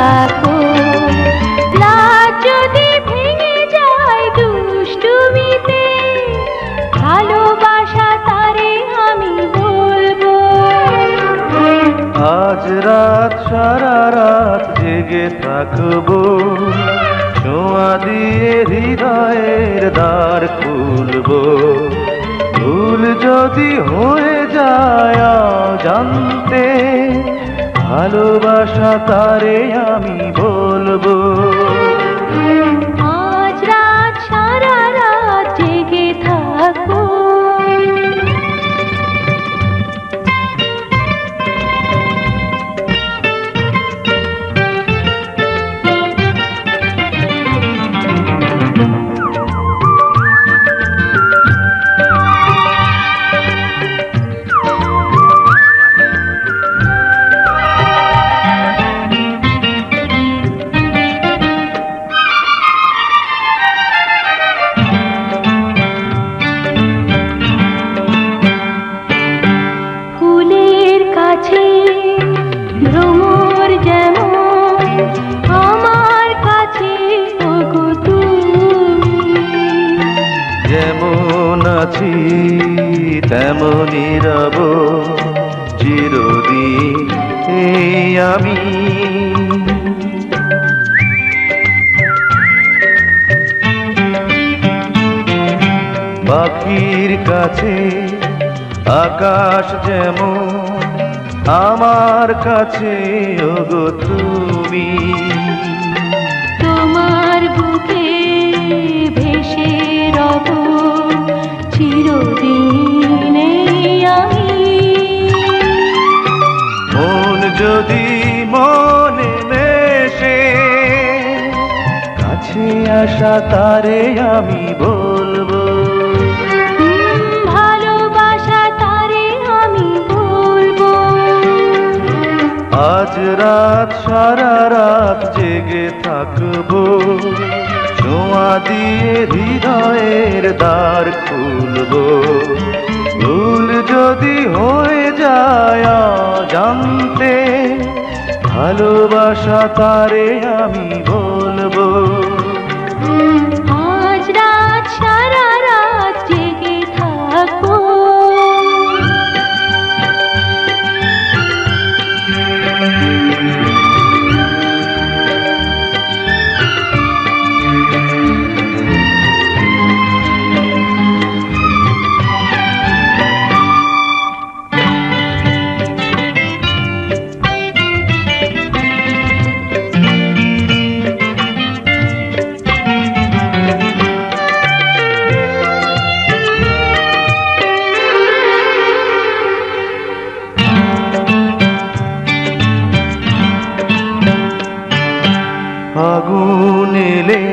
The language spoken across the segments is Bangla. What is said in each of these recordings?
থাকো। রাত যদি ভেঙে যায় দুষ্টুমিতে, ভালোবাসা তারে আমি বলবো। আজ রাত সারা রাত জেগে থাকবো, ছোঁয়া দিয়ে হৃদয়ের দ্বার খুলবো। ভুল যদি হয়ে যায় জানতে, ভালোবাসা তারে আমি বলবো। আজ রাত সারা রাত জেগে থাকো। ভ্রমর যেমন আমার কাছে, ওগো তুমি যেমন আছি তেমনই রব চিরদিন এই আমি। পাখির কাছে আকাশ যেমন আমার কাছে, ওগো তুমি তোমার বুকে ভেসে রব চিরদিন আমি। মন যদি মনে মেশে, কাছে আসা তারে আমি বলবো। ভালোবাসা তারে আমি বলবো। আজ রাত সারা রাত জেগে থাকবো, ছোঁয়া দিয়ে হৃদয়ের দ্বার খুলবো। ভুল যদি হয়ে যায় জানতে, ভালোবাসা তারে আমি বলবো। আজ রাত সারা রাত জেগে থাকো। আগুন এলে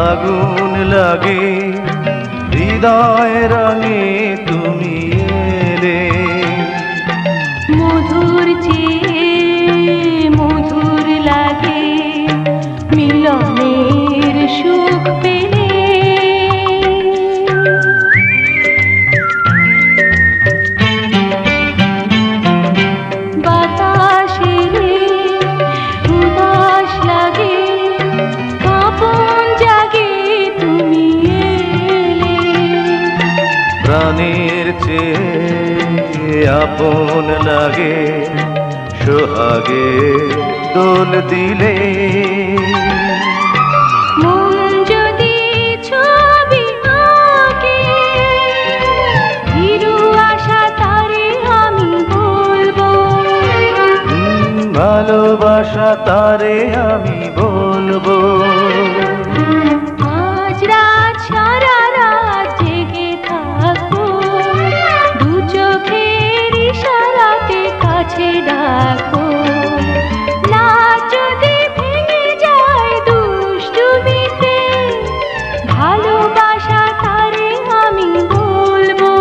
আগুন লাগে, হৃদয় রঙে তুমি এলে। মধুর চেয়ে মধুর লাগে মিলনের সুখ পেলে। বাতাস এলে উদাস লাগে, কাঁপন জাগে তুমি এলে। প্রাণের চেয়ে আপন লাগে, সোহাগে দোল দিলে। মন যদি ছবি আঁকে, হিরু আশা তারে আমি বলবো। ভালোবাসা তারে আমি বলবো। আজ রাত সারা রাত জেগে থাকো, দু চোখের ইশারাতে কাছে ডাকো। রাত যদি ভেঙে যায় দুষ্টুমিতে, ভালোবাসা তারে আমি বলবো।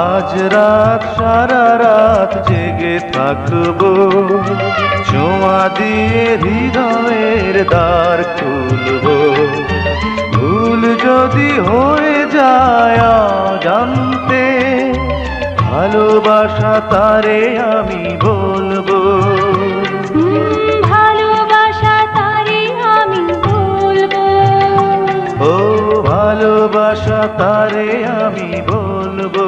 আজ রাত সারা রাত জেগে থাকবো, ছোঁয়া দিয়ে হৃদয়ের দ্বার খুলবো। ভুল যদি হয়ে যায় জানতে, ভালোবাসা তারে আমি বলবো। ভালোবাসা তারে আমি বলবো।